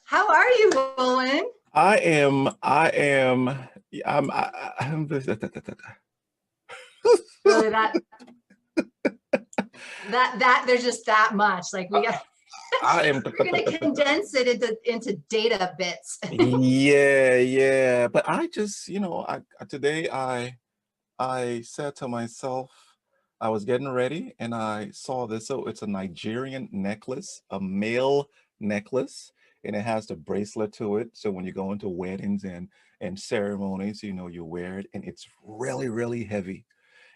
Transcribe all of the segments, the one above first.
How are you, Wulwyn? I'm Really, that there's just that much. Like I am we're gonna condense it into data bits. yeah. But I just, today I said to myself, I was getting ready and I saw this. So it's a Nigerian necklace, a male necklace, and it has the bracelet to it. So when you go into weddings and ceremonies, you wear it, and it's really, really heavy.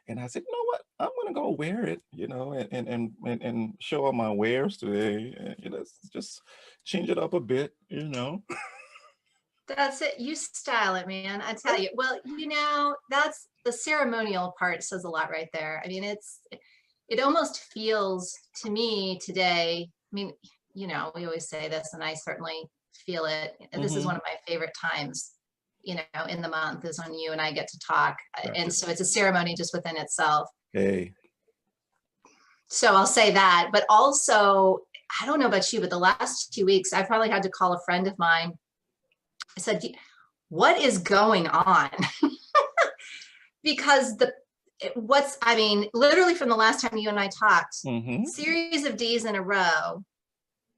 And I said, you know what? I'm gonna go wear it, and show all my wares today. And, just change it up a bit. That's it. You style it, man. I tell you. Well, that's the ceremonial part says a lot right there. I mean, it almost feels to me today. I mean, we always say this, and I certainly feel it. And this is one Mm-hmm. of my favorite times, in the month is when you and I get to talk. And Gotcha. so it's a ceremony just within itself. Hey. So I'll say that. But also, I don't know about you, but the last 2 weeks, I probably had to call a friend of mine. I said, what is going on? Because I mean, literally from the last time you and I talked, Mm-hmm. series of D's in a row,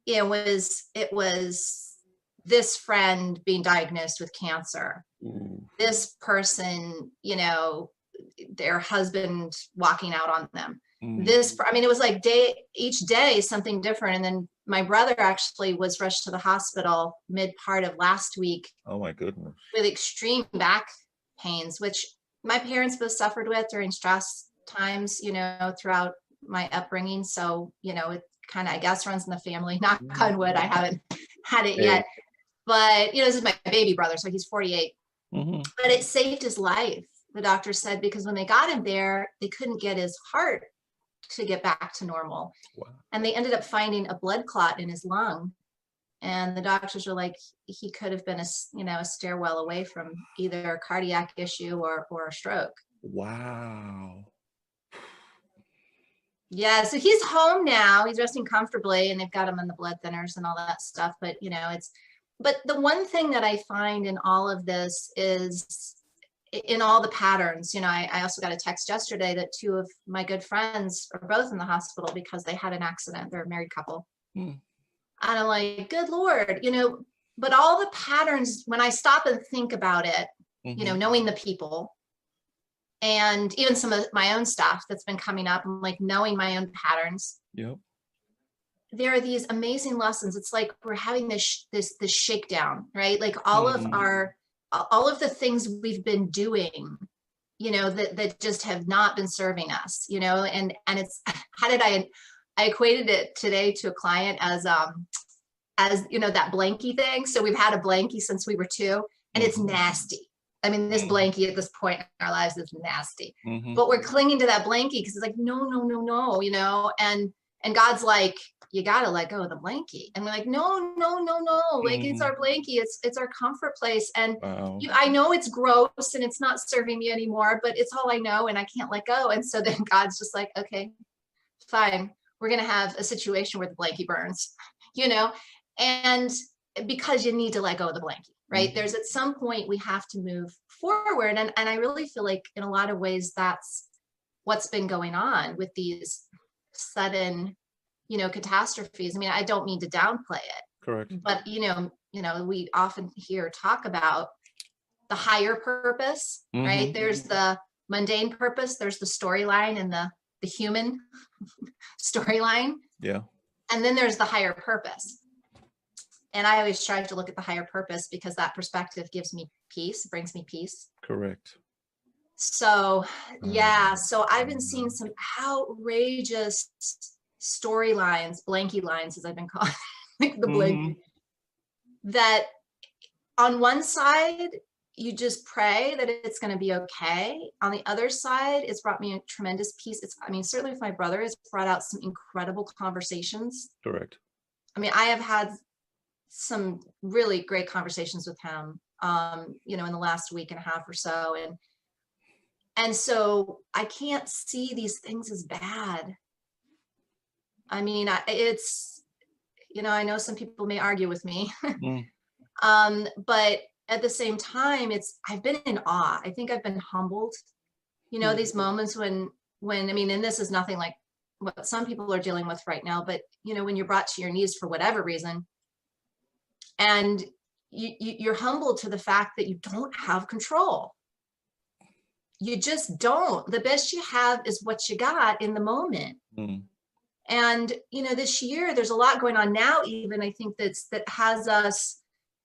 it was this friend being diagnosed with cancer. Ooh. This person, their husband walking out on them. Mm. I mean, it was like each day something different. And then my brother actually was rushed to the hospital mid part of last week Oh my goodness. with extreme back pains, which my parents both suffered with during stress times, throughout my upbringing. So, it kind of, I guess, runs in the family. Knock on wood, I haven't had it Hey. yet. But, this is my baby brother, so he's 48. Mm-hmm. But it saved his life, the doctor said, because when they got him there, they couldn't get his heart to get back to normal. Wow. And they ended up finding a blood clot in his lung. And the doctors were like, he could have been a stairwell away from either a cardiac issue or a stroke. Wow. Yeah, so he's home now. He's resting comfortably, and they've got him on the blood thinners and all that stuff. But but the one thing that I find in all of this is in all the patterns. I also got a text yesterday that two of my good friends are both in the hospital because they had an accident. They're a married couple. Mm. And I'm like, good Lord, but all the patterns, when I stop and think about it, Mm-hmm. knowing the people and even some of my own stuff that's been coming up, and like knowing my own patterns. Yep. There are these amazing lessons. It's like we're having this shakedown, right? Like all of the things we've been doing, that just have not been serving us, and it's, how did I equated it today to a client as that blankie thing. So we've had a blankie since we were 2, and it's nasty. I mean, this blankie at this point in our lives is nasty, but we're clinging to that blankie because it's like, no, and God's like, you got to let go of the blankie. And we're like, no. Like, it's our blankie. It's our comfort place. And Wow. I know it's gross and it's not serving me anymore, but it's all I know. And I can't let go. And so then God's just like, okay, fine. We're going to have a situation where the blankie burns, and because you need to let go of the blankie, right? Mm-hmm. There's at some point we have to move forward. And I really feel like in a lot of ways, that's what's been going on with these sudden, catastrophes. I mean, I don't mean to downplay it. Correct. But, we often hear talk about the higher purpose, right? Mm-hmm. There's the mundane purpose. There's the storyline and the human storyline. Yeah. And then there's the higher purpose. And I always try to look at the higher purpose because that perspective gives me peace, brings me peace. Correct. So, yeah. So I've been seeing some outrageous storylines, blankie lines, as I've been calling, like the blankie, that on one side, you just pray that it's going to be okay. On the other side, it's brought me a tremendous peace. Certainly with my brother, it's brought out some incredible conversations. Correct. I mean, I have had some really great conversations with him, in the last week and a half or so. And so I can't see these things as bad. I mean, it's, You know, I know some people may argue with me. Mm, But at the same time, I've been in awe. I think I've been humbled. You know, these moments when I mean, and this is nothing like what some people are dealing with right now, but you know, when you're brought to your knees for whatever reason, and you're humbled to the fact that you don't have control. You just don't. The best you have is what you got in the moment. mm, And you know, this year there's a lot going on now, even I think that has us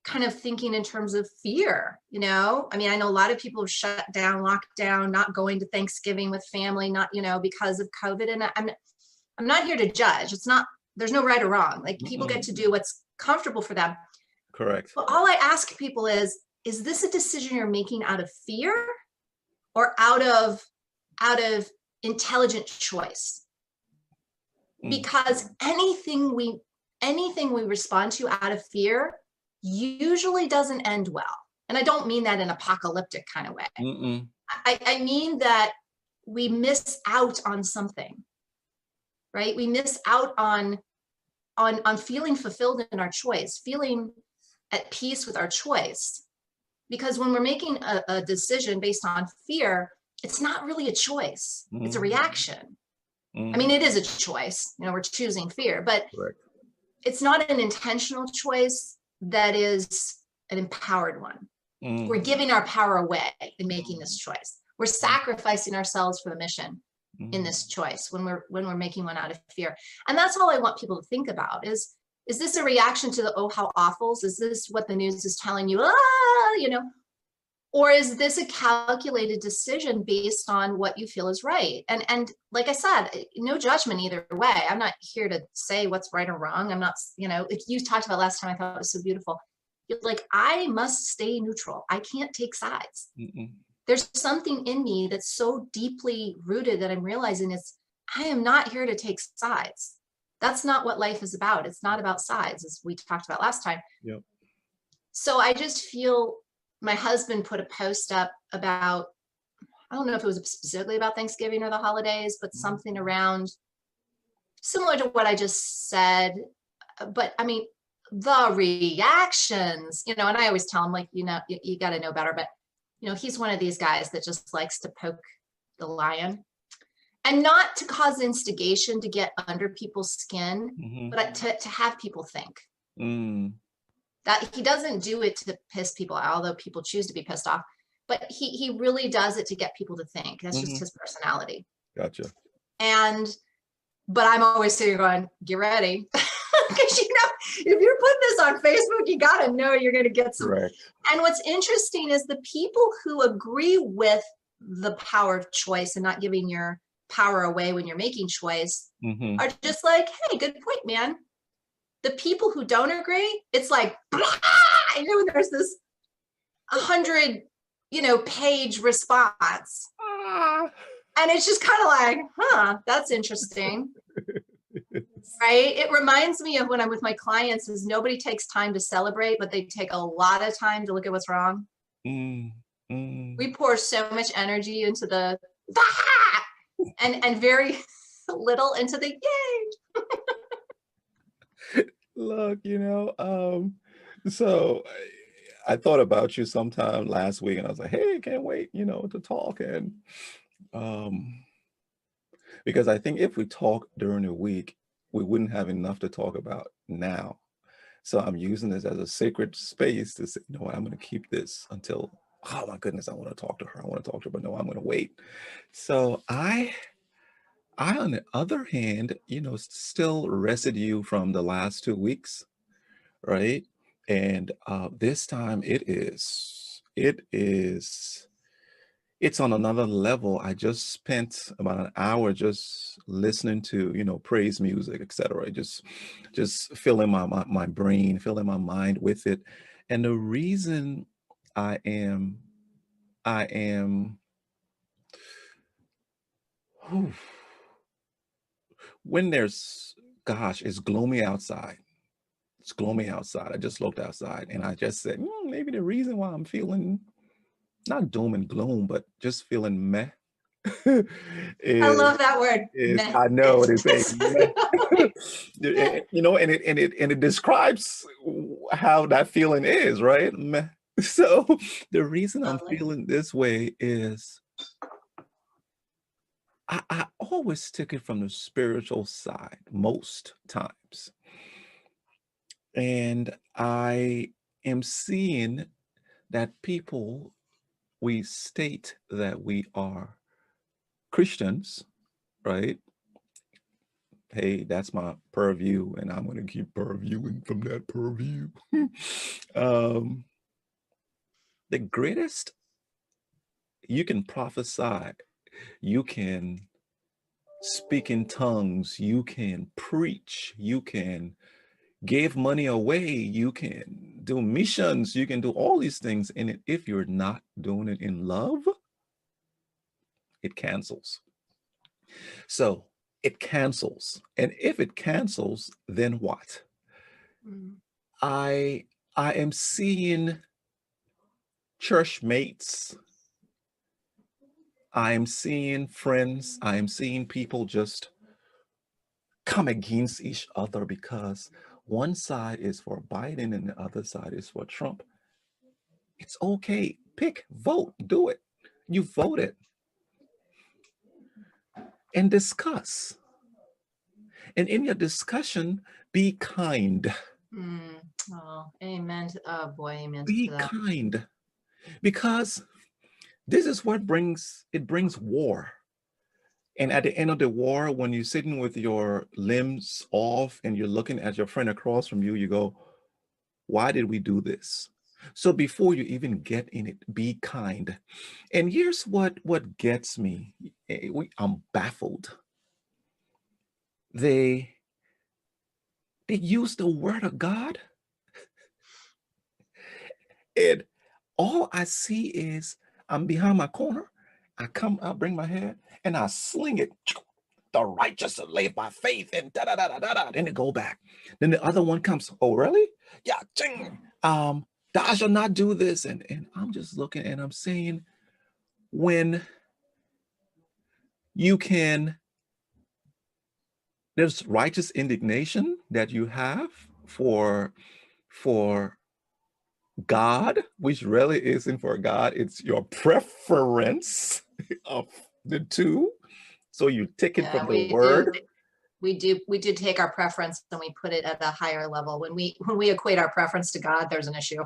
kind of thinking in terms of fear. You know, I mean, I know a lot of people have shut down, locked down, not going to Thanksgiving with family, not, you know, because of COVID. And I'm not here to judge. It's not, there's no right or wrong. Like people get to do what's comfortable for them. correct. But all I ask people is this a decision you're making out of fear or out of intelligent choice? Because anything we respond to out of fear usually doesn't end well. And I don't mean that in an apocalyptic kind of way. I mean that we miss out on something, right? We miss out on feeling fulfilled in our choice, feeling at peace with our choice. Because when we're making a decision based on fear, it's not really a choice. It's a reaction. I mean, it is a choice. You know, we're choosing fear, but Correct. it's not an intentional choice that is an empowered one. We're giving our power away in making this choice. We're sacrificing ourselves for the mission in this choice when we're making one out of fear. And that's all I want people to think about is this a reaction to the, oh, how awfuls? Is this what the news is telling you? You know, or is this a calculated decision based on what you feel is right? And like I said, no judgment either way. I'm not here to say what's right or wrong. I'm not, you know, if you talked about last time, I thought it was so beautiful. You're like, I must stay neutral. I can't take sides. There's something in me that's so deeply rooted that I'm realizing I am not here to take sides. That's not what life is about. It's not about sides, as we talked about last time. Yep. So I just feel my husband put a post up about, I don't know if it was specifically about Thanksgiving or the holidays, but something around similar to what I just said. But I mean, the reactions, you know, and I always tell him, like, you know, you got to know better. But, you know, he's one of these guys that just likes to poke the lion, and not to cause instigation to get under people's skin, but to have people think. That he doesn't do it to piss people out, although people choose to be pissed off, but he really does it to get people to think. That's just his personality. Gotcha. But I'm always sitting going, get ready. Because, you know, if you're putting this on Facebook, you got to know you're going to get some. Correct. And what's interesting is the people who agree with the power of choice and not giving your power away when you're making choice are just like, hey, good point, man. The people who don't agree, it's like, blah! You know, there's this 100, you know, page response. And it's just kind of like, huh, that's interesting. Right? It reminds me of when I'm with my clients is nobody takes time to celebrate, but they take a lot of time to look at what's wrong. We pour so much energy into the and very little into the yay. Look, you know, so I thought about you sometime last week and I was like, hey, can't wait, you know, to talk. And because I think if we talk during the week, we wouldn't have enough to talk about now. So I'm using this as a sacred space to say, you know what, I'm going to keep this until, oh my goodness, I want to talk to her. I want to talk to her, but no, I'm going to wait. So I, on the other hand, you know, still residue from the last 2 weeks, right? And this time it's on another level. I just spent about an hour just listening to, you know, praise music, etc. Just filling my brain, filling my mind with it. And the reason I am whew, when there's, gosh, it's gloomy outside. It's gloomy outside. I just looked outside and I just said, maybe the reason why I'm feeling not doom and gloom, but just feeling meh I is love that word. I know it Methodist. is a you know, and it describes how that feeling is, right? So the reason I'm Lovely. feeling this way is I always take it from the spiritual side most times. And I am seeing that people, we state that we are Christians, right? Hey, that's my purview, and I'm going to keep purviewing from that purview. um, the greatest, you can prophesy, you can speak in tongues, you can preach, you can give money away, you can do missions, you can do all these things. And if you're not doing it in love, it cancels. So it cancels. And if it cancels, then what? Mm. I I am seeing church mates. I am seeing friends. I am seeing people just come against each other because one side is for Biden and the other side is for Trump. It's okay. Pick, vote, do it. You voted. And discuss. And in your discussion, be kind. Mm. Oh, amen. Oh boy, amen to Be that. kind. Because this is what brings war. And at the end of the war, when you're sitting with your limbs off and you're looking at your friend across from you, you go, why did we do this? So before you even get in it, be kind. And here's what gets me. I'm baffled. They use the word of God, and all I see is I'm behind my corner. I bring my head and I sling it. The righteous are live by faith, and da da da da da da. Then it go back. Then the other one comes. Oh, really? Yeah. Ching. Thou shalt not do this. And I'm just looking and I'm saying, when you can, there's righteous indignation that you have for God, which really isn't for God. It's your preference of the two. So you take it Yeah, from the we do. word. We do take our preference and we put it at a higher level. When we equate our preference to God, there's an issue.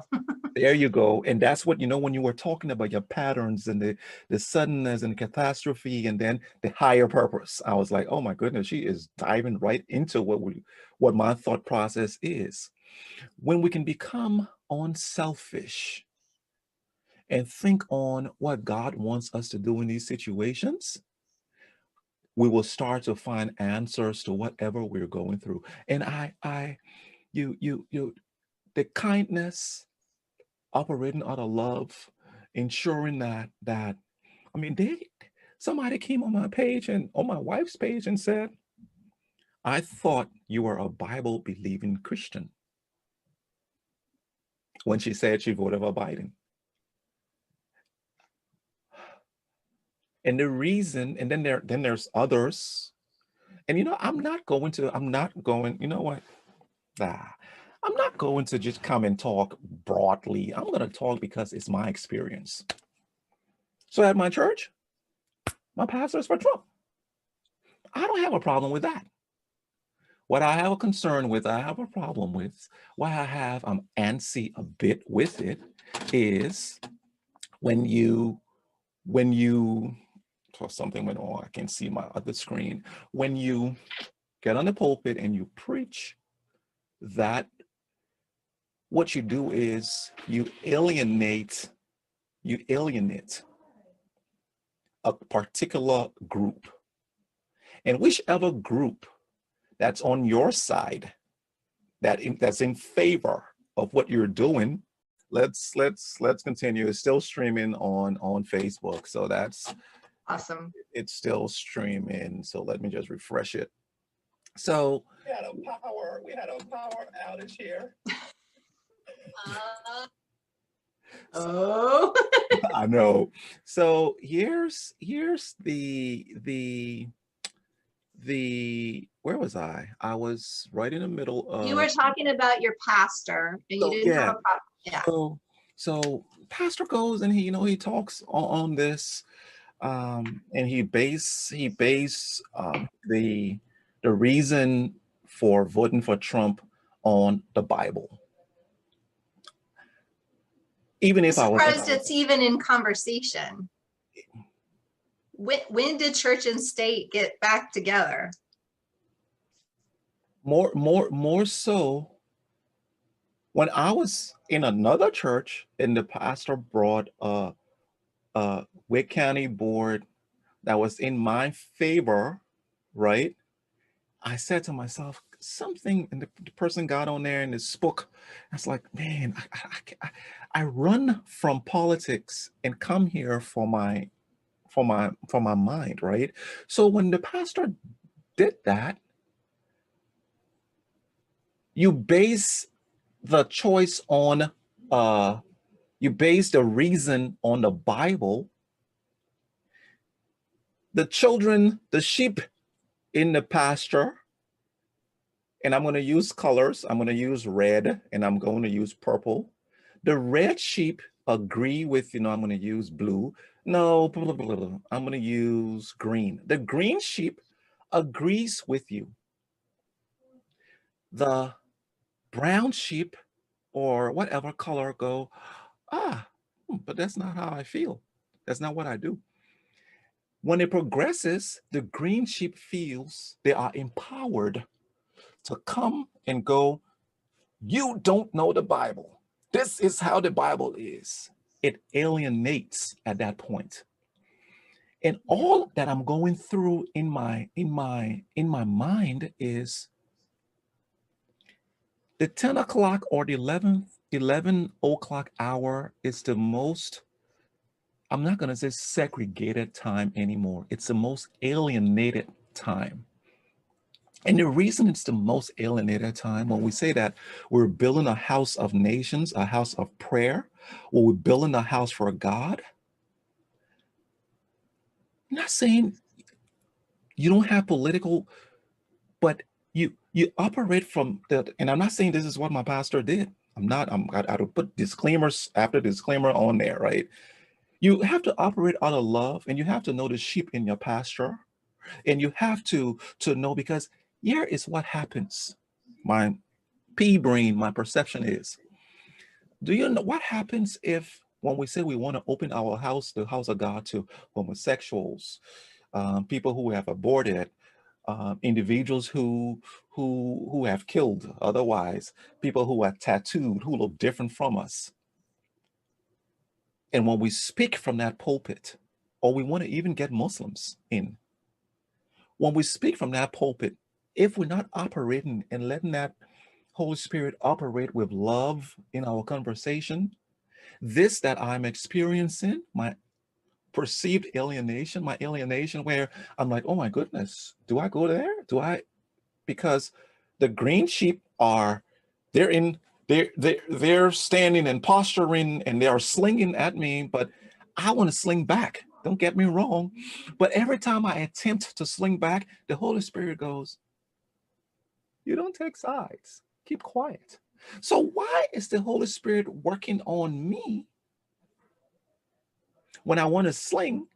There you go. And that's what, when you were talking about your patterns and the suddenness and catastrophe and then the higher purpose, I was like, oh my goodness, she is diving right into what my thought process is. When we can become unselfish and think on what God wants us to do in these situations, we will start to find answers to whatever we're going through. And you, the kindness, operating out of love, ensuring that I mean, somebody came on my page and on my wife's page and said, I thought you were a Bible believing Christian, when she said she voted for Biden. And the reason, and then there's others. And I'm not going, you know what? I'm not going to just come and talk broadly. I'm going to talk because it's my experience. So at my church, my pastor is for Trump. I don't have a problem with that. What I have a concern with, I have a problem with, why I'm antsy a bit with it, is when you, oh, something went on, I can see my other screen. When you get on the pulpit and you preach, that what you do is you alienate a particular group. And whichever group that's on your side, that's in favor of what you're doing, let's continue. It's still streaming on Facebook. So that's Awesome. it's still streaming. So let me just refresh it. So we had a power outage here. Oh. I know. So here's the where was I? I was right in the middle You of were talking about your pastor and you so didn't have yeah. a problem. Yeah. So pastor goes and he talks on this and he base the reason for voting for Trump on the Bible. Even I'm if I was surprised it's even in conversation. When did church and state get back together? more so when I was in another church and the pastor brought a Wick County board that was in my favor, right? I said to myself, something, and the person got on there and spoke. I was like, man, I run from politics and come here for my mind, right? So when the pastor did that, you base the choice on you base the reason on the Bible. The children, the sheep in the pasture, and I'm going to use colors. I'm going to use red and I'm going to use purple. The red sheep agree with, I'm going to use blue. No, blah, blah, blah, blah. I'm going to use green. The green sheep agrees with you. The brown sheep or whatever color go, but that's not how I feel. That's not what I do. When it progresses, the green sheep feels they are empowered to come and go, you don't know the Bible. This is how the Bible is. It alienates at that point. And all that I'm going through in my mind is the 10 o'clock or the 11 o'clock hour is the most, I'm not going to say segregated time anymore. It's the most alienated time. And the reason it's the most alienated time, when we say that we're building a house of nations, a house of prayer, or we're building a house for God, I'm not saying you don't have political, but you operate from the, and I'm not saying this is what my pastor did. I don't put disclaimers after disclaimer on there, right? You have to operate out of love, and you have to know the sheep in your pasture, and you have to know, because here is what happens. My pea brain, my perception is, do you know what happens if when we say we want to open our house, the house of God, to homosexuals, people who have aborted, individuals who have killed otherwise, people who are tattooed, who look different from us. And when we speak from that pulpit, or we want to even get Muslims in, when we speak from that pulpit, if we're not operating and letting that Holy Spirit operate with love in our conversation, this that I'm experiencing, my perceived alienation, my alienation where I'm like, oh my goodness, do I go there? Because the green sheep are, they're standing and posturing and they are slinging at me, but I want to sling back. Don't get me wrong. But every time I attempt to sling back, the Holy Spirit goes, you don't take sides. Keep quiet. So why is the Holy Spirit working on me when I want to sling,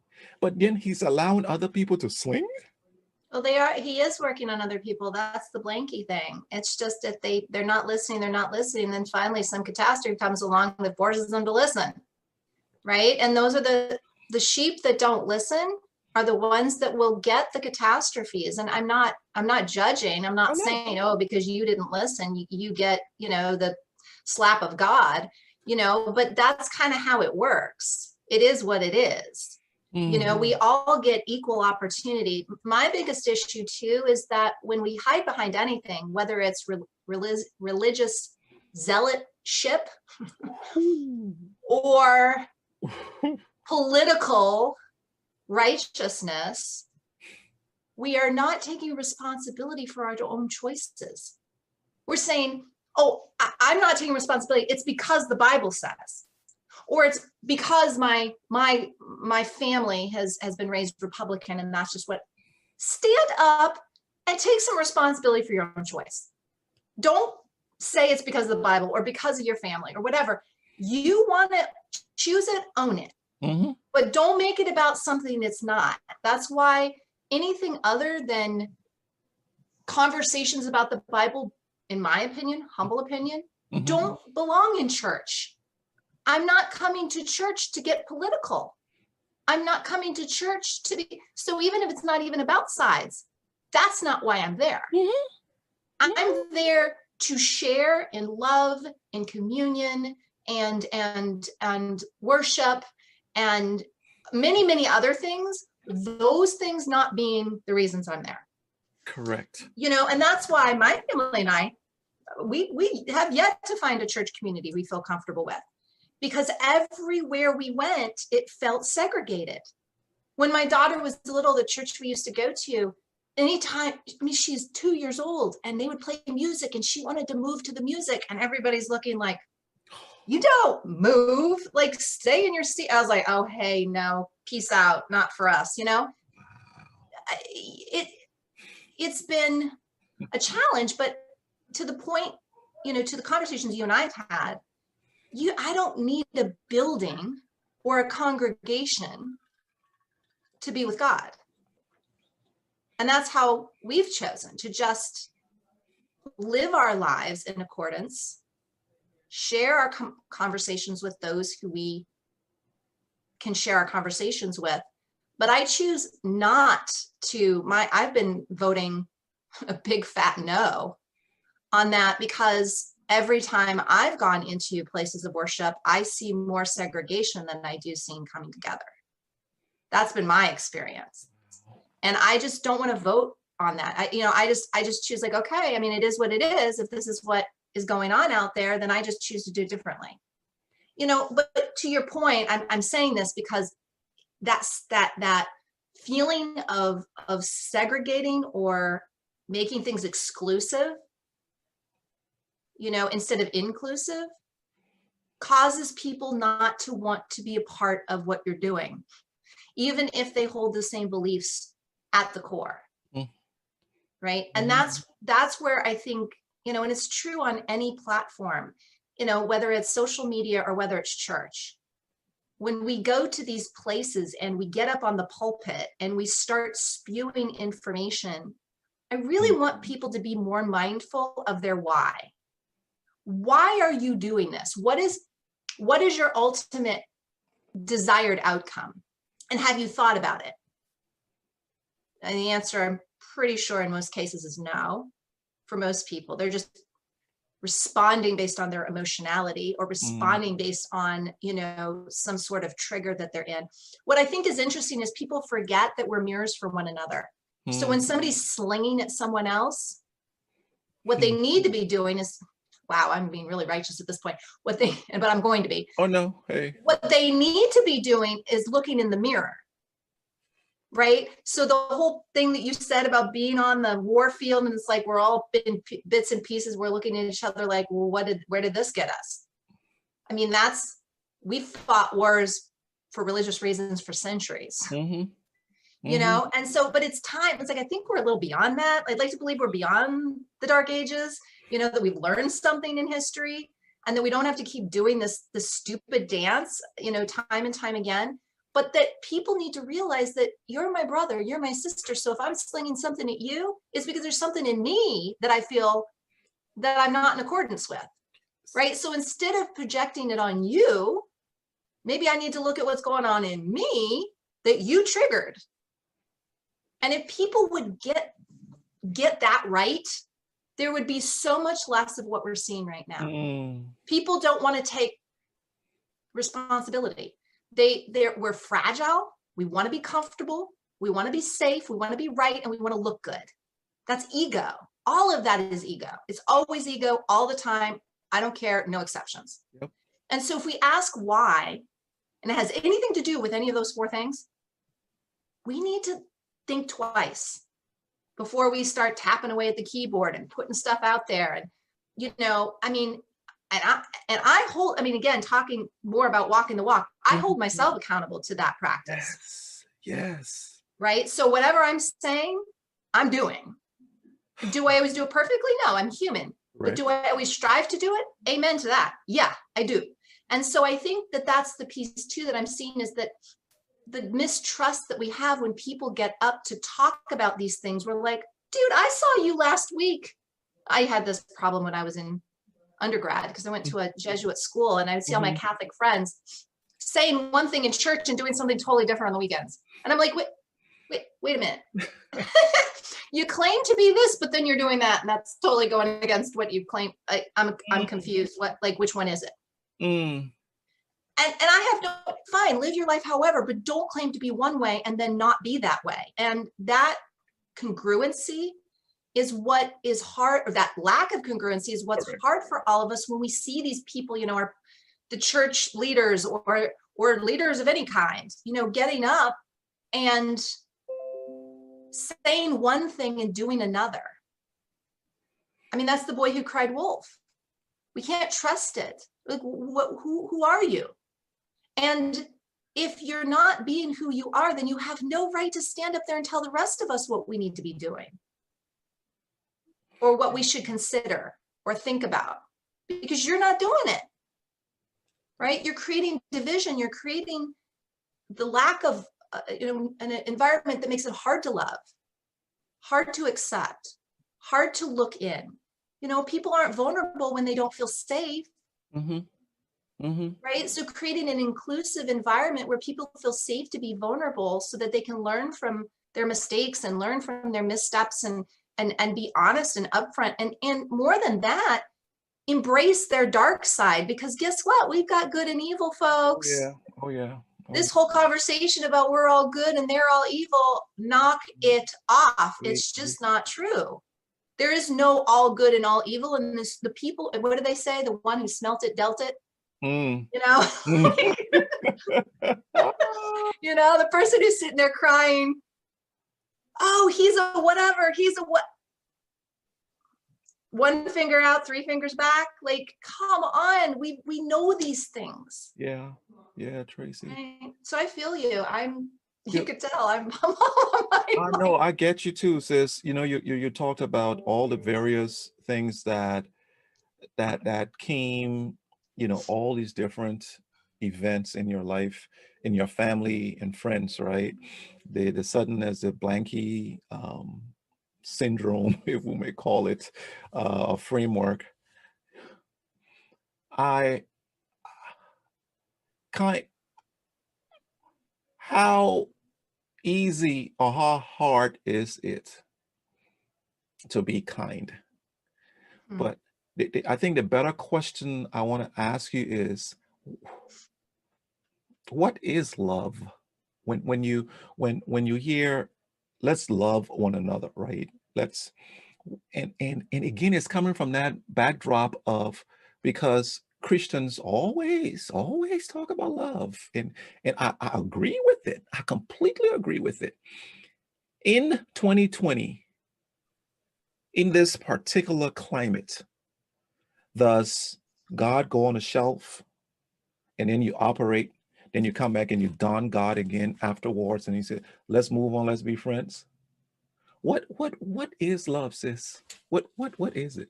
but then he's allowing other people to sling? Well, he is working on other people. That's the blanky thing. It's just that they're not listening. Then finally some catastrophe comes along that forces them to listen. Right. And those are the sheep that don't listen are the ones that will get the catastrophes. And I'm not judging. I'm not saying, oh, because you didn't listen, you get, the slap of God, but that's kind of how it works. It is what it is. Mm-hmm. We all get equal opportunity. My biggest issue too is that when we hide behind anything, whether it's religious zealotship or political righteousness, we are not taking responsibility for our own choices. We're saying, oh, I'm not taking responsibility. It's because the Bible says. Or it's because my family has been raised Republican, and that's just what. Stand up and take some responsibility for your own choice. Don't say it's because of the Bible or because of your family or whatever. You want to choose it, own it. Mm-hmm. But don't make it about something that's not. That's why anything other than conversations about the Bible, in my opinion, humble opinion, Mm-hmm. don't belong in church. I'm not coming to church to get political. I'm not coming to church to be, so even if it's not even about sides, that's not why I'm there. Mm-hmm. I'm there to share in love, in communion, and worship, and many other things, those things not being the reasons I'm there. Correct. And that's why my family and I, we have yet to find a church community we feel comfortable with, because everywhere we went, it felt segregated. When my daughter was little, the church we used to go to, anytime, she's 2 years old, and they would play music and she wanted to move to the music, and everybody's looking like, you don't move, like stay in your seat. I was like, oh, hey, no, peace out, not for us. It's been a challenge, but to the point, to the conversations you and I've had, I don't need a building or a congregation to be with God. And that's how we've chosen to just live our lives in accordance, share our conversations with those who we can share our conversations with. But I choose not to, I've been voting a big fat no on that, because every time I've gone into places of worship, I see more segregation than I do seeing coming together. That's been my experience. And I just don't want to vote on that. I just choose, like, okay, it is what it is. If this is what is going on out there, then I just choose to do it differently. But to your point, I'm saying this because that's that feeling of segregating or making things exclusive, instead of inclusive, causes people not to want to be a part of what you're doing, even if they hold the same beliefs at the core. Right. And that's where I think, and it's true on any platform, whether it's social media or whether it's church. When we go to these places and we get up on the pulpit and we start spewing information, I really want people to be more mindful of their why. Why are you doing this? What is your ultimate desired outcome? And have you thought about it? And the answer, I'm pretty sure in most cases, is no. For most people, they're just responding based on their emotionality, or responding based on, some sort of trigger that they're in. What I think is interesting is people forget that we're mirrors for one another. So when somebody's slinging at someone else, what they need to be doing is, wow, I'm being really righteous at this point. But I'm going to be. Oh no, hey. What they need to be doing is looking in the mirror. Right. So the whole thing that you said about being on the war field, and it's like we're all in bits and pieces, we're looking at each other like, well, where did this get us? We've fought wars for religious reasons for centuries. And so, but it's time. It's like, I think we're a little beyond that. I'd like to believe we're beyond the dark ages, that we've learned something in history, and that we don't have to keep doing this stupid dance, time and time again. But that people need to realize that you're my brother, you're my sister. So if I'm slinging something at you, it's because there's something in me that I feel that I'm not in accordance with, right? So instead of projecting it on you, maybe I need to look at what's going on in me that you triggered. And if people would get that right, there would be so much less of what we're seeing right now. People don't want to take responsibility. We're fragile. We want to be comfortable. We want to be safe. We want to be right. And we want to look good. That's ego. All of that is ego. It's always ego all the time. I don't care. No exceptions. Yep. And so if we ask why, and it has anything to do with any of those four things, we need to think twice before we start tapping away at the keyboard and putting stuff out there. And, I hold, I mean, again, talking more about walking the walk, I hold myself accountable to that practice. Yes. Right. So whatever I'm saying, I'm doing. Do I always do it perfectly? No, I'm human. Right. But do I always strive to do it? Amen to that. Yeah, I do. And so I think that that's the piece too that I'm seeing, is that the mistrust that we have when people get up to talk about these things. We're like, dude, I saw you last week. I had this problem when I was in undergrad because I went to a Jesuit school, and I would see all my Catholic friends saying one thing in church and doing something totally different on the weekends. And I'm like, wait a minute. You claim to be this, but then you're doing that, and that's totally going against what you claim. I'm confused. What, like, which one is it? And I have no, fine, live your life however, but don't claim to be one way and then not be that way. And that congruency is what is hard, or that lack of congruency is what's hard for all of us when we see these people, you know, the church leaders or leaders of any kind, you know, getting up and saying one thing and doing another. I mean, that's the boy who cried wolf. We can't trust it. Like, who are you? And if you're not being who you are, then you have no right to stand up there and tell the rest of us what we need to be doing, or what we should consider or think about, because you're not doing it, right? You're creating division. You're creating the lack of, you know, an environment that makes it hard to love, hard to accept, hard to look in. You know, people aren't vulnerable when they don't feel safe. Right? So creating an inclusive environment where people feel safe to be vulnerable so that they can learn from their mistakes and learn from their missteps and be honest and upfront. And more than that, embrace their dark side, because guess what? We've got good and evil, folks. Oh yeah. This whole conversation about we're all good and they're all evil, knock it off. It's just not true. There is no all good and all evil. And this, the people, what do they say? The one who smelt it, dealt it. You know, you know, the person who's sitting there crying, oh, he's a whatever, he's a what, one finger out, three fingers back. Like, come on, we know these things. Yeah, Traci. Right? So I feel you. You could tell I'm I know, I get you too, sis. You know, you talked about all the various things that came, you know, all these different events in your life, in your family and friends, right? The suddenness, the blankie syndrome, if we may call it, a framework. How easy or how hard is it to be kind? But I think the better question I want to ask you is, what is love? When you hear, let's love one another, right? Let's, and again, it's coming from that backdrop of, because Christians always talk about love, and I agree with it. I completely agree with it. In 2020, in this particular climate, does God go on a shelf and then you operate, then you come back and you don God again afterwards, and he said, let's move on, let's be friends? What is love, sis? What is it?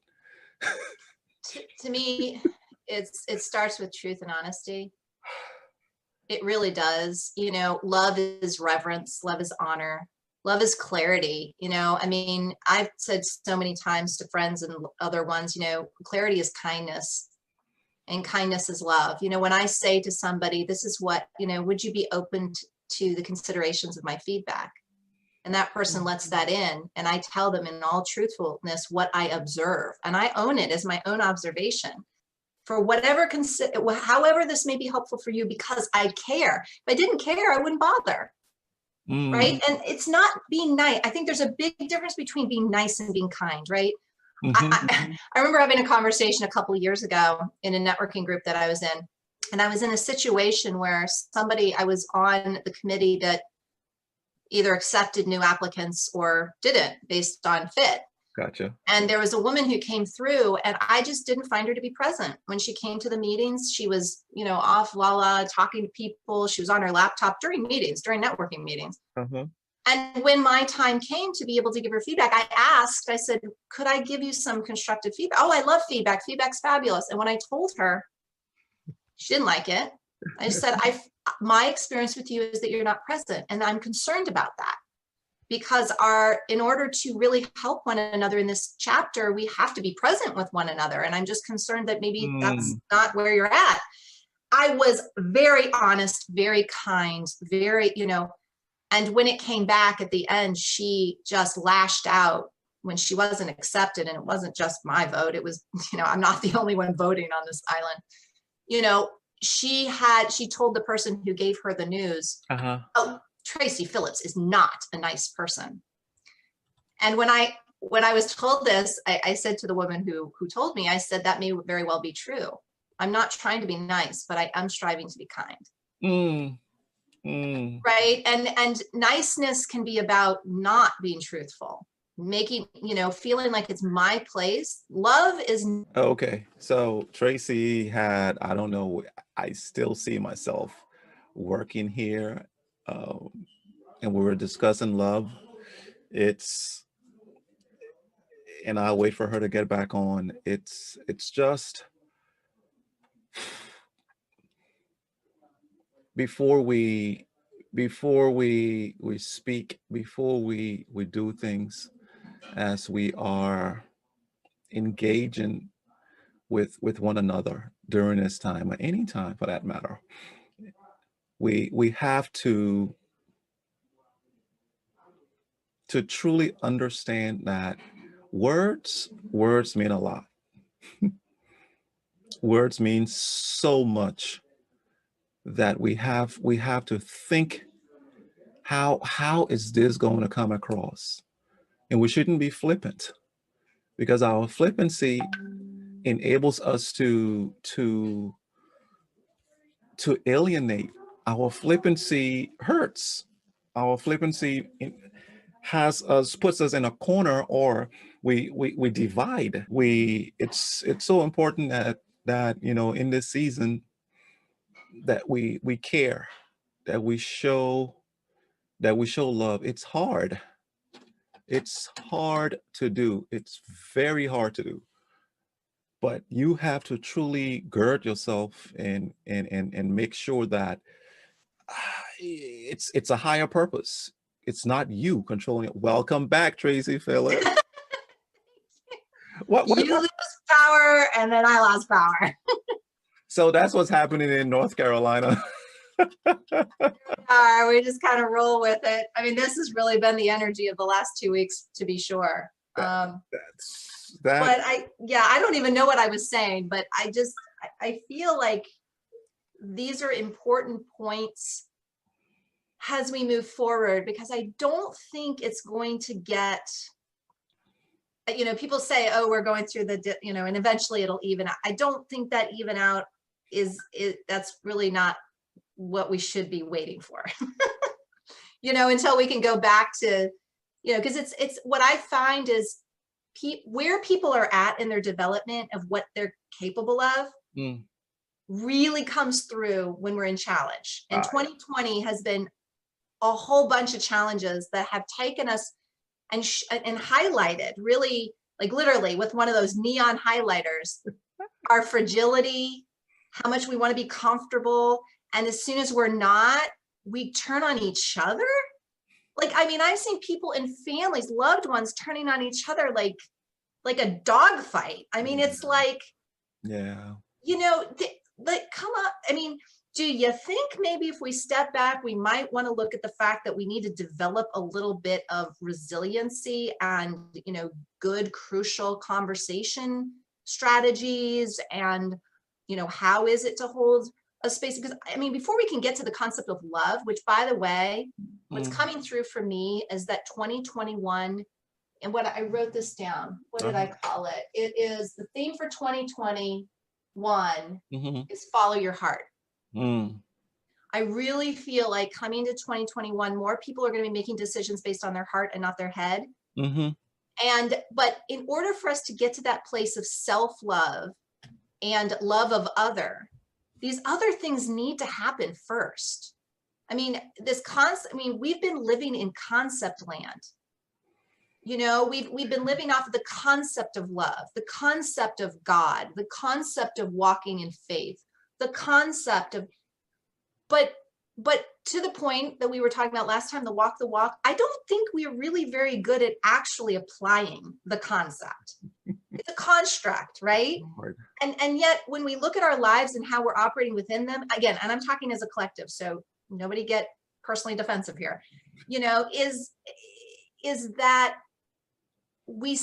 To me, it starts with truth and honesty. It really does. You know, love is reverence, love is honor, love is clarity. You know, I mean, I've said so many times to friends and other ones, you know, clarity is kindness and kindness is love. You know, when I say to somebody, this is what, you know, would you be open to the considerations of my feedback? And that person lets that in, and I tell them in all truthfulness what I observe, and I own it as my own observation for whatever, however this may be helpful for you, because I care. If I didn't care, I wouldn't bother. Right? And it's not being nice. I think there's a big difference between being nice and being kind, right? I remember having a conversation a couple of years ago in a networking group that I was in, and I was in a situation where I was on the committee that either accepted new applicants or didn't based on fit. Gotcha. And there was a woman who came through, and I just didn't find her to be present. When she came to the meetings, she was, off talking to people. She was on her laptop during meetings, during networking meetings. Uh-huh. And when my time came to be able to give her feedback, I said, could I give you some constructive feedback? Oh, I love feedback. Feedback's fabulous. And when I told her, she didn't like it. I just said, my experience with you is that you're not present. And I'm concerned about that, because in order to really help one another in this chapter, we have to be present with one another. And I'm just concerned that maybe that's not where you're at. I was very honest, very kind, very, and when it came back at the end, she just lashed out when she wasn't accepted. And it wasn't just my vote. It was, I'm not the only one voting on this island. She told the person who gave her the news, oh, Traci Phillips is not a nice person. And when I was told this, I said to the woman who told me, I said, that may very well be true. I'm not trying to be nice, but I am striving to be kind. Right. And niceness can be about not being truthful, making, feeling like it's my place. Love is. Okay. So Traci had, I don't know, I still see myself working here. And we were discussing love. And I'll wait for her to get back on. It's just, before we speak, before we do things, as we are engaging with one another during this time, or any time for that matter, we have to truly understand that words mean a lot. Words mean so much, that we have to think, how is this going to come across? And we shouldn't be flippant, because our flippancy enables us to alienate. Our flippancy hurts. Our flippancy puts us in a corner, or we divide. It's so important that in this season, that we care, that we show love. It's hard to do. It's very hard to do, but you have to truly gird yourself and make sure that it's a higher purpose. It's not you controlling it. Welcome back, Traci Phillips. what you lose power, and then I lost power. So that's what's happening in North Carolina. We just kind of roll with it. I mean, this has really been the energy of the last 2 weeks, to be sure. But I don't even know what I was saying, but I feel like these are important points as we move forward, because I don't think it's going to get, people say, oh, we're going through and eventually it'll even out. I don't think that even out that's really not what we should be waiting for, until we can go back to, because it's what I find is where people are at in their development of what they're capable of really comes through when we're in challenge. And 2020 has been a whole bunch of challenges that have taken us and highlighted, really, like literally with one of those neon highlighters, our fragility, how much we want to be comfortable. And as soon as we're not, we turn on each other. Like, I mean, I've seen people in families, loved ones, turning on each other like a dog fight. I mean, it's like, like, come on. I mean, do you think maybe if we step back, we might want to look at the fact that we need to develop a little bit of resiliency and, good, crucial conversation strategies, and, how is it to hold a space? Because I mean, before we can get to the concept of love, which, by the way, what's coming through for me is that 2021, and what I wrote this down, what did I call it? It is the theme for 2021 is follow your heart. I really feel like coming to 2021, more people are going to be making decisions based on their heart and not their head. But in order for us to get to that place of self-love and love of other, these other things need to happen first. I mean, we've been living in concept land. You know, we've been living off of the concept of love, the concept of God, the concept of walking in faith, the concept of, but to the point that we were talking about last time, the walk, I don't think we're really very good at actually applying the concept. It's a construct, right? And yet when we look at our lives and how we're operating within them, again, and I'm talking as a collective, so nobody get personally defensive here, you know, is that we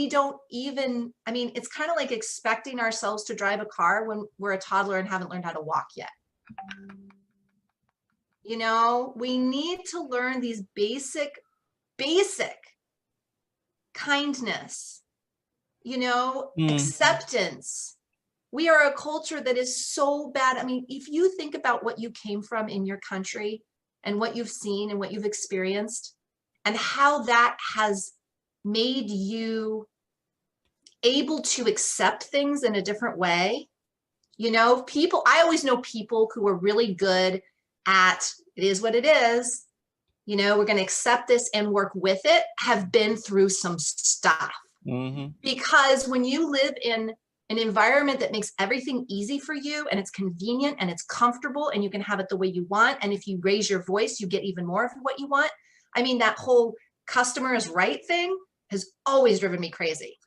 don't even, I mean, it's kind of like expecting ourselves to drive a car when we're a toddler and haven't learned how to walk yet. You know, we need to learn these basic kindness, you know, acceptance. We are a culture that is so bad. I mean, if you think about what you came from in your country and what you've seen and what you've experienced and how that has made you able to accept things in a different way. You know, I always know people who are really good at, it is what it is, you know, we're going to accept this and work with it, have been through some stuff. Because when you live in an environment that makes everything easy for you and it's convenient and it's comfortable and you can have it the way you want, and if you raise your voice, you get even more of what you want. I mean, that whole customer is right thing has always driven me crazy.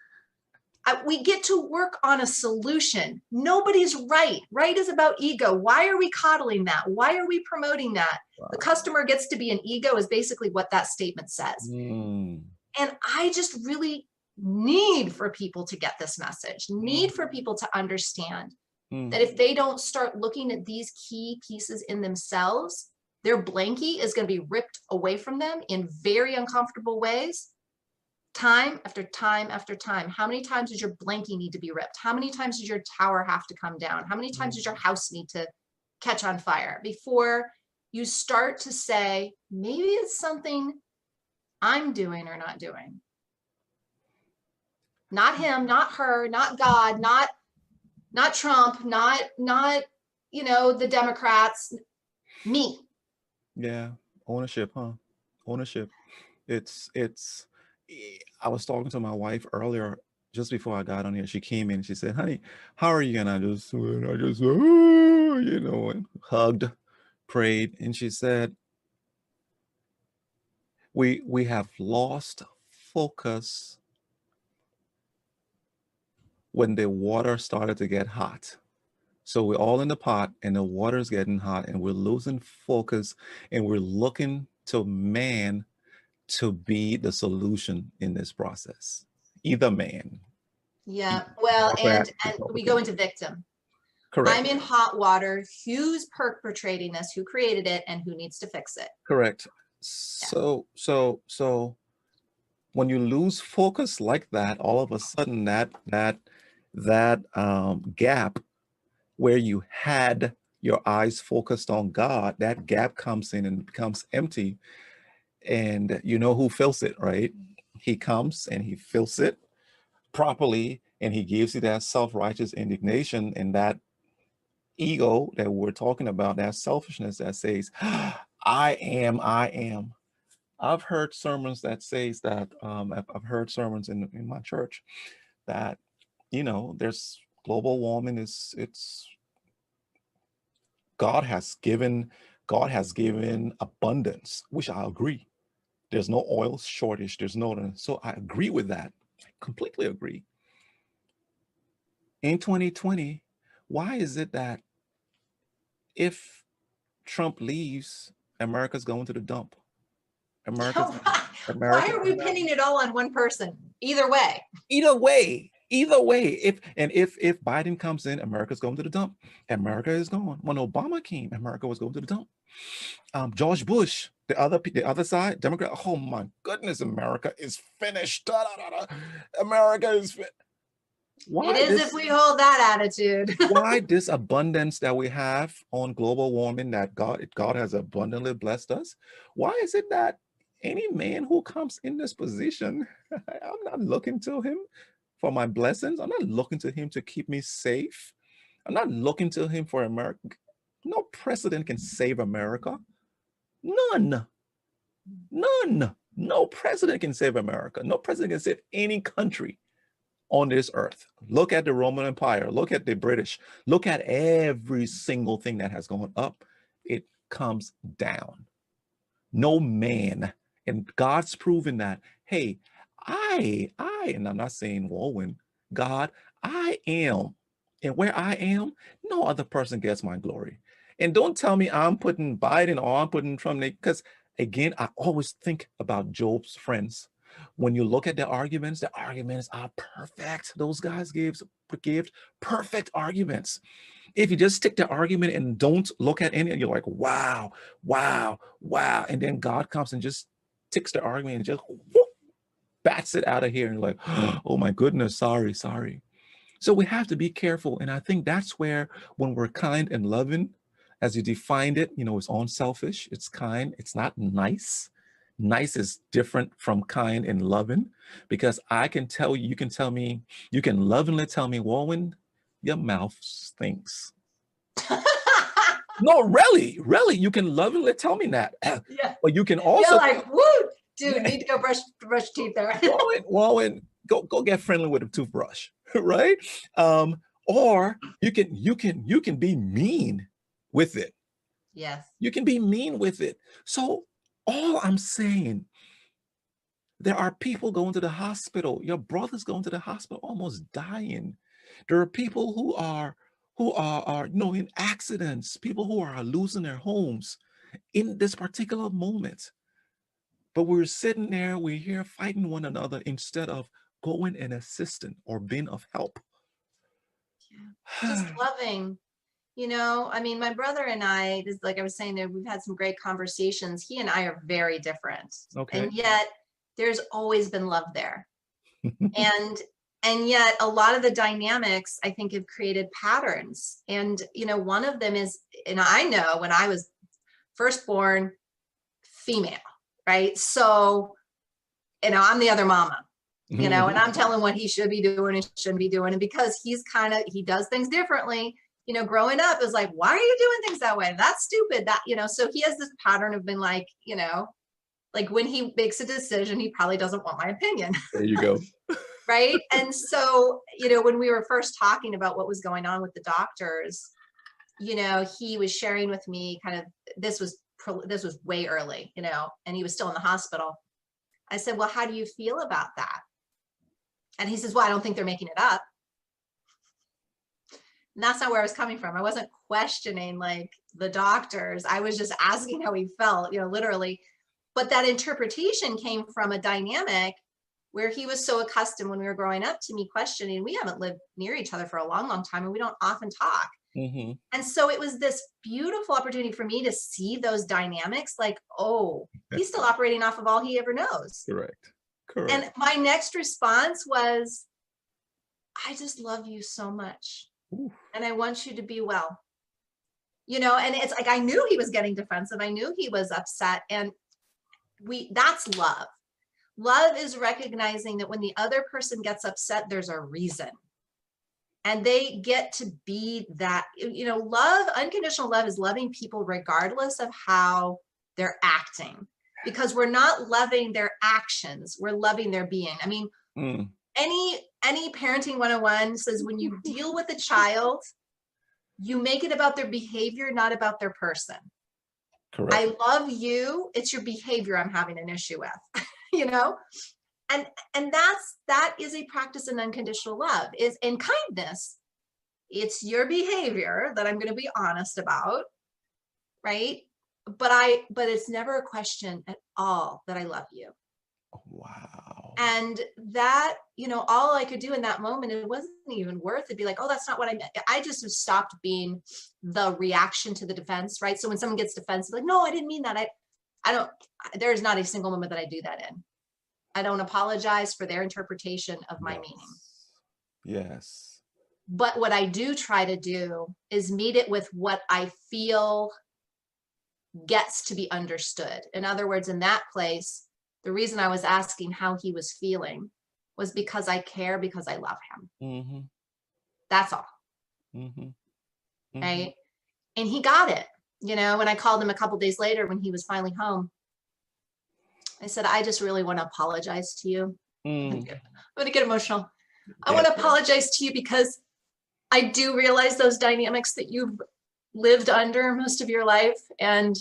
We get to work on a solution. Nobody's right. Right is about ego. Why are we coddling that? Why are we promoting that? Wow. The customer gets to be an ego is basically what that statement says. And I just really need for people to get this message, need for people to understand that if they don't start looking at these key pieces in themselves, their blankie is going to be ripped away from them in very uncomfortable ways. Time after time after time. How many times does your blankie need to be ripped? How many times does your tower have to come down? How many times does your house need to catch on fire before you start to say, maybe it's something I'm doing or not doing? Not him, not her, not God, not Trump, not, you know, the Democrats, me. Yeah. Ownership, huh? Ownership. I was talking to my wife earlier, just before I got on here. She came in and she said, honey, how are you? And I just you know, and hugged, prayed. And she said, we have lost focus when the water started to get hot. So we're all in the pot and the water's getting hot and we're losing focus and we're looking to man to be the solution in this process. Either man. Yeah, well, and we go into victim. Correct. I'm in hot water. Who's perpetrating this? Who created it? And who needs to fix it? Correct. So when you lose focus like that, all of a sudden that gap where you had your eyes focused on God, that gap comes in and becomes empty. And you know who fills it, right? He comes and he fills it properly, and he gives you that self-righteous indignation and that ego that we're talking about, that selfishness that says, I am. I've heard sermons that says that, I've heard sermons in my church that, you know, there's global warming God has given abundance, which I agree. There's no oil shortage. So I agree with that. I completely agree. In 2020, why is it that if Trump leaves, America's going to the dump? Why are we pinning it all on one person? Either way. If Biden comes in, America's going to the dump. America is gone. When Obama came, America was going to the dump. George Bush, the other side, Democrat. Oh my goodness, America is finished. America is finished. If we hold that attitude. Why this abundance that we have on global warming that God has abundantly blessed us? Why is it that any man who comes in this position, I'm not looking to him for my blessings. I'm not looking to him to keep me safe. I'm not looking to him for America. No president can save America. None. None. No president can save America. No president can save any country on this earth. Look at the Roman Empire. Look at the British. Look at every single thing that has gone up. It comes down. No man. And God's proven that, hey, and I'm not saying Wulwyn, God, I am. And where I am, no other person gets my glory. And don't tell me I'm putting Biden or I'm putting Trump, because again, I always think about Job's friends. When you look at the arguments are perfect. Those guys give perfect arguments. If you just stick the argument and don't look at any, you're like, wow, wow, wow. And then God comes and just ticks the argument and just whoop, bats it out of here. And you're like, oh my goodness, sorry. So we have to be careful. And I think that's where, when we're kind and loving, as you defined it, it's unselfish, it's kind, it's not nice. Nice is different from kind and loving, because I can tell you, you can tell me, you can lovingly tell me, Wulwyn, your mouth stinks. No, really, you can lovingly tell me that. Yeah. But you can also, you're like, woo, dude, need to go brush teeth there. Wulwyn, go get friendly with a toothbrush, right? Or you can be mean with it. Yes. You can be mean with it. So all I'm saying, there are people going to the hospital. Your brother's going to the hospital almost dying. There are people who are in accidents, people who are losing their homes in this particular moment. But we're sitting there, we're here fighting one another instead of going and assisting or being of help. Yeah. Just loving. I mean, my brother and I, like I was saying, that we've had some great conversations. He and I are very different. Okay. And yet there's always been love there. and yet a lot of the dynamics, I think, have created patterns. And, one of them is, and I know when I was first born, female, right? So, I'm the other mama, and I'm telling what he should be doing and shouldn't be doing. And because he does things differently, growing up, it was like, why are you doing things that way? That's stupid. So he has this pattern of being like, like when he makes a decision, he probably doesn't want my opinion. There you go. Right. And so, when we were first talking about what was going on with the doctors, he was sharing with me kind of, this was way early, and he was still in the hospital. I said, well, how do you feel about that? And he says, well, I don't think they're making it up. And that's not where I was coming from. I wasn't questioning like the doctors. I was just asking how he felt, literally. But that interpretation came from a dynamic where he was so accustomed when we were growing up to me questioning. We haven't lived near each other for a long, long time, and we don't often talk. Mm-hmm. And so it was this beautiful opportunity for me to see those dynamics, like, oh, he's still operating off of all he ever knows. Correct. And my next response was, I just love you so much. Ooh. And I want you to be well. And it's like, I knew he was getting defensive. I knew he was upset. And that's love. Love is recognizing that when the other person gets upset, there's a reason. And they get to be that, love, unconditional love is loving people regardless of how they're acting, because we're not loving their actions. We're loving their being. I mean, any parenting 101 says when you deal with a child, you make it about their behavior, not about their person. Correct. I love you. It's your behavior I'm having an issue with, and that is a practice in unconditional love, is in kindness. It's your behavior that I'm going to be honest about. Right. But it's never a question at all that I love you. Wow. And that, all I could do in that moment, it wasn't even worth it. Be like, oh, that's not what I meant. I just have stopped being the reaction to the defense, right? So when someone gets defensive, like, no, I didn't mean that. There's not a single moment that I do that in. I don't apologize for their interpretation of my meaning. Yes. But what I do try to do is meet it with what I feel gets to be understood. In other words, in that place, The reason I was asking how he was feeling was because I care, because I love him. Mm-hmm. That's all. Mm-hmm. Mm-hmm. Right. And he got it. You know, when I called him a couple days later, when he was finally home, I said, I just really want to apologize to you. I'm going to get emotional. I want to apologize to you because I do realize those dynamics that you've lived under most of your life. And,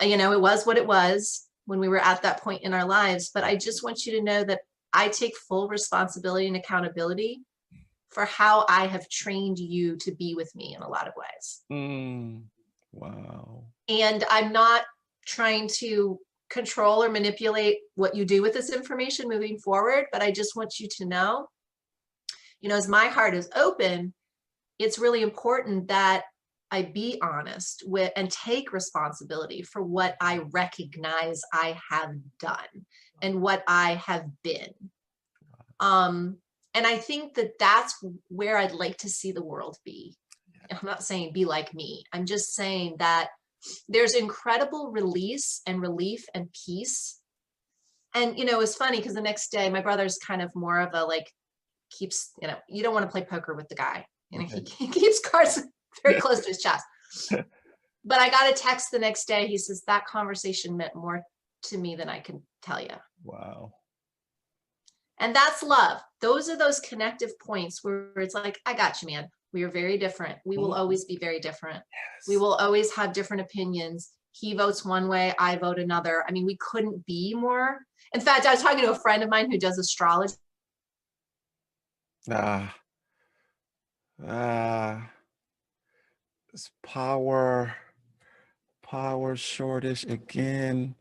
you know, it was what it was when we were at that point in our lives. But I just want you to know that I take full responsibility and accountability for how I have trained you to be with me in a lot of ways. Wow. And I'm not trying to control or manipulate what you do with this information moving forward, but I just want you to know, you know, as my heart is open, it's really important that I be honest with and take responsibility for what I recognize I have done and what I have been. And I think that that's where I'd like to see the world be. I'm not saying be like me. I'm just saying that there's incredible release and relief and peace. And, you know, it's funny because the next day, my brother's kind of more of a like, keeps, you know, you don't want to play poker with the guy. You know, he keeps cards very close to his chest. But I got a text the next day. He says, that conversation meant more to me than I can tell you. Wow. And that's love. Those are those connective points where it's like, I got you, man. We are very different. We will always be very different. Yes. We will always have different opinions. He votes one way, I vote another. I mean, we couldn't be more. In fact, I was talking to a friend of mine who does astrology. It's power shortage again.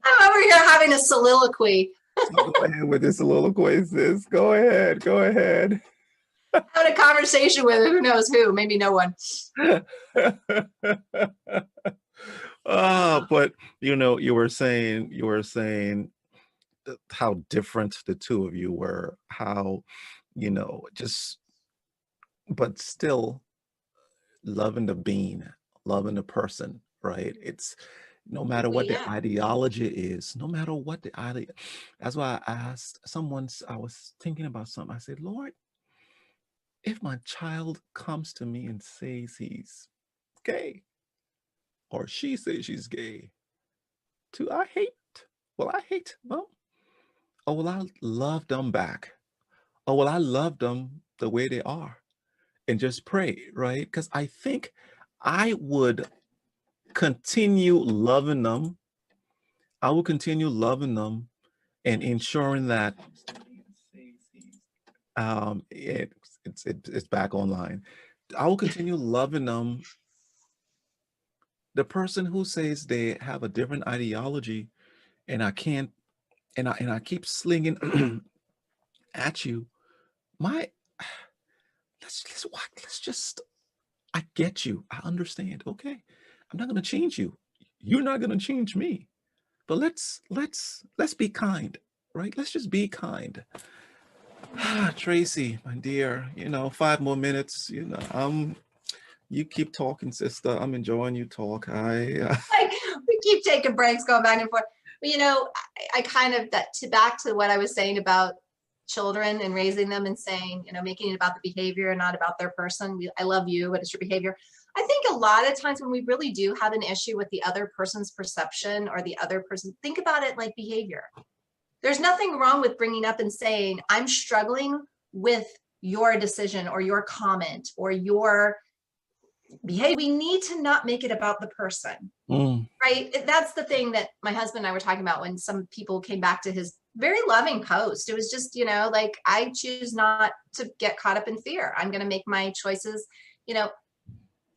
I'm over here having a soliloquy. Go ahead with this soliloquy, sis. Go ahead. Go ahead. Having a conversation with who knows who, maybe no one. But you know, you were saying how different the two of you were, how, you know, just, but still loving the being, loving the person, right? It's no matter what the ideology is, no matter what the ideology. That's why I asked someone, I was thinking about something. I said, Lord, if my child comes to me and says he's gay, or she says she's gay, I hate. Well, or will I love them back? Or will I love them the way they are? And just pray, right? Because I think I would continue loving them. I will continue loving them and ensuring that it's back online. I will continue loving them. The person who says they have a different ideology and I can't, and I keep slinging at you, let's just, I get you. I understand. Okay. I'm not going to change you. You're not going to change me. But let's be kind, right? Let's just be kind. Traci, my dear, you know, 5 more minutes, you know, you keep talking, sister. I'm enjoying you talk. We keep taking breaks, going back and forth. But, you know, I kind of back to what I was saying about children and raising them and saying, you know, making it about the behavior and not about their person. I love you, but it's your behavior. I think a lot of times when we really do have an issue with the other person's perception or the other person, think about it like behavior. There's nothing wrong with bringing up and saying, I'm struggling with your decision or your comment or your behavior. We need to not make it about the person, right? That's the thing that my husband and I were talking about when some people came back to his very loving post. It was just, you know, like, I choose not to get caught up in fear. I'm going to make my choices, you know,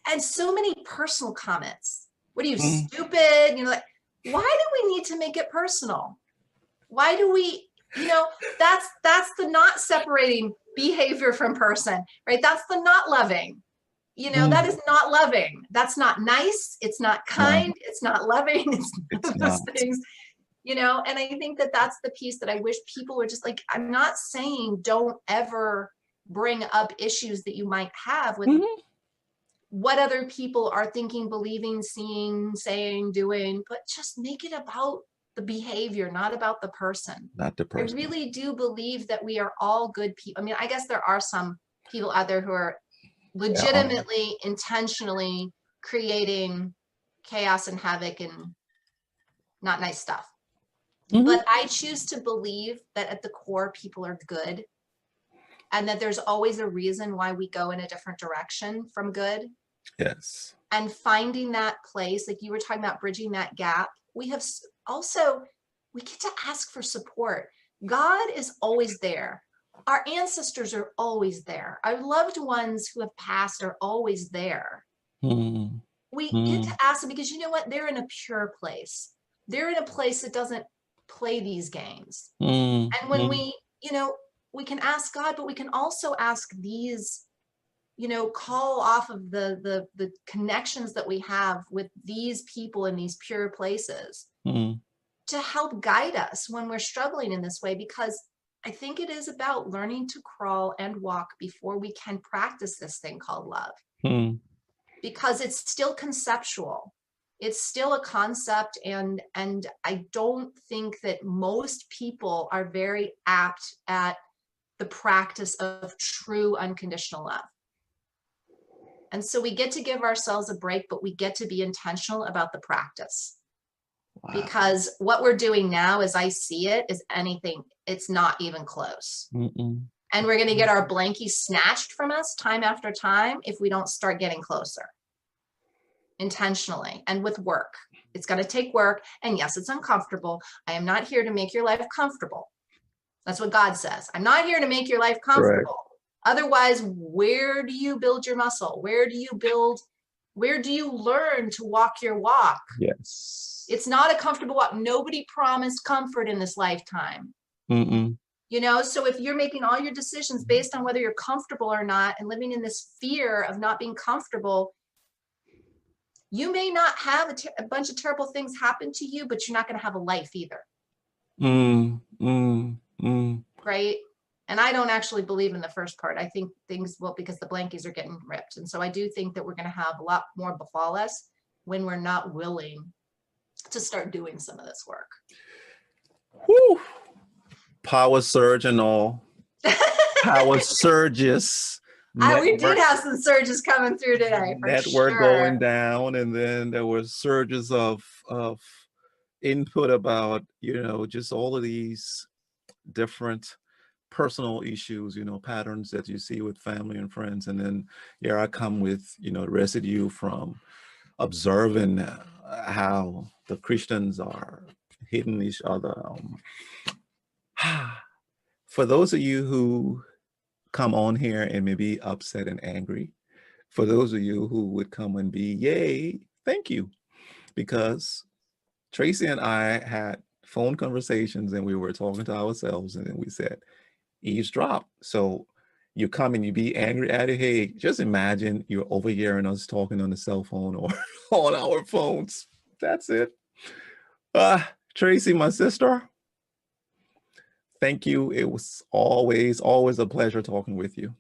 and so many personal comments. What are you, stupid? You know, like, why do we need to make it personal? Why do we, you know, that's the not separating behavior from person, right? That's the not loving. You know, that is not loving. That's not nice. It's not kind. No, It's not loving. It's none it's of not. those things, you know. And I think that that's the piece that I wish people were just like, I'm not saying don't ever bring up issues that you might have with what other people are thinking, believing, seeing, saying, doing, but just make it about the behavior, not about the person. Not the I person. really do believe that we are all good people. I mean, I guess there are some people out there who are legitimately, intentionally creating chaos and havoc and not nice stuff. But I choose to believe that at the core, people are good and that there's always a reason why we go in a different direction from good. Yes. And finding that place, like you were talking about bridging that gap, we have also, we get to ask for support. God is always there. Our ancestors are always there. Our loved ones who have passed are always there. We get to ask them because you know what? They're in a pure place. They're in a place that doesn't play these games. And when we, you know, we can ask God, but we can also ask these, you know, call off of the connections that we have with these people in these pure places to help guide us when we're struggling in this way, because I think it is about learning to crawl and walk before we can practice this thing called love. Because it's still conceptual. It's still a concept, and I don't think that most people are very apt at the practice of true unconditional love. And so we get to give ourselves a break, but we get to be intentional about the practice. Wow. Because what we're doing now, as I see it, is anything, it's not even close. And we're going to get our blankie snatched from us time after time if we don't start getting closer intentionally and with work. It's going to take work. And yes, it's uncomfortable. I am not here to make your life comfortable. That's what God says. I'm not here to make your life comfortable. Correct. Otherwise, where do you build your muscle? Where do you learn to walk your walk? Yes. It's not a comfortable walk. Nobody promised comfort in this lifetime. You know, so if you're making all your decisions based on whether you're comfortable or not and living in this fear of not being comfortable, you may not have a bunch of terrible things happen to you, but you're not going to have a life either. Right? And I don't actually believe in the first part. I think things will, because the blankies are getting ripped. And so I do think that we're going to have a lot more befall us when we're not willing to start doing some of this work. Whew. Power surge and all. Power surges. We did have some surges coming through today. For network sure. Going down, and then there were surges of input about, you know, just all of these different personal issues, you know, patterns that you see with family and friends. And then here I come with, you know, residue from observing how the Christians are hitting each other. For those of you who come on here and may be upset and angry, for those of you who would come and be, yay, thank you. Because Traci and I had phone conversations and we were talking to ourselves, and then we said, eavesdrop. So you come and you be angry at it. Hey, just imagine you're overhearing us talking on the cell phone or on our phones. That's it. Traci, my sister, thank you. It was always a pleasure talking with you.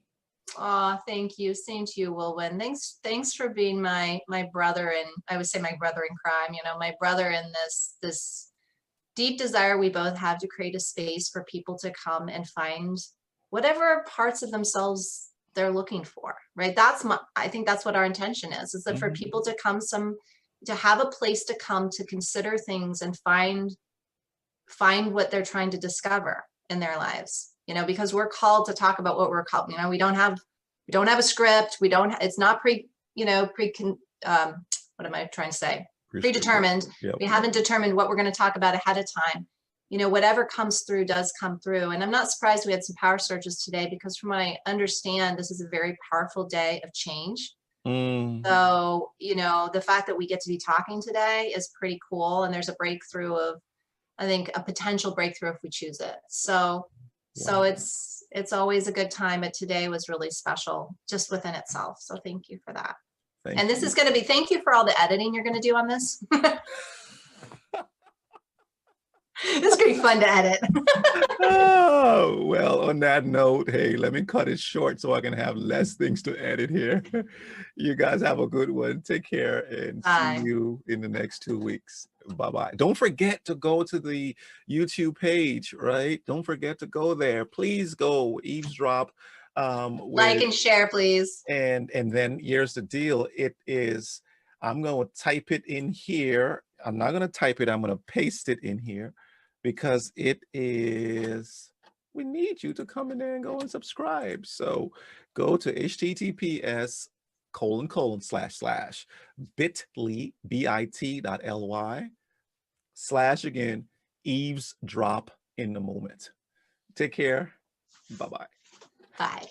Oh, thank you. Same to you, Wulwyn. Thanks for being my brother, and I would say my brother in crime, you know, my brother in this deep desire we both have to create a space for people to come and find whatever parts of themselves they're looking for, right? I think that's what our intention is that for people to come to have a place to come to consider things and find what they're trying to discover in their lives, you know, because we're called to talk about what we're called. You know, we don't have a script. It's not what am I trying to say? Predetermined. Yep. We haven't determined what we're going to talk about ahead of time. You know, whatever comes through does come through. And I'm not surprised we had some power surges today, because from what I understand, this is a very powerful day of change. So, you know, the fact that we get to be talking today is pretty cool. And there's a breakthrough I think a potential breakthrough if we choose it. So So Wow. it's always a good time, but today was really special just within itself. So thank you for that. Thank And this you. is going to be, thank you for all the editing you're going to do on this. It's going to be fun to edit. Oh, well, on that note, hey, let me cut it short so I can have less things to edit here. You guys have a good one. Take care and Bye. see you in the next 2 weeks. Bye-bye. Don't forget to go to the YouTube page, right? Don't forget to go there. Please go eavesdrop Like with, and share, please. and then here's the deal. It is, I'm going to type it in here. I'm not going to type it. I'm going to paste it in here because it is, we need you to come in there and go and subscribe. So go to https://bit.ly/, again, eavesdrop in the moment. Take care. Bye-bye. Bye.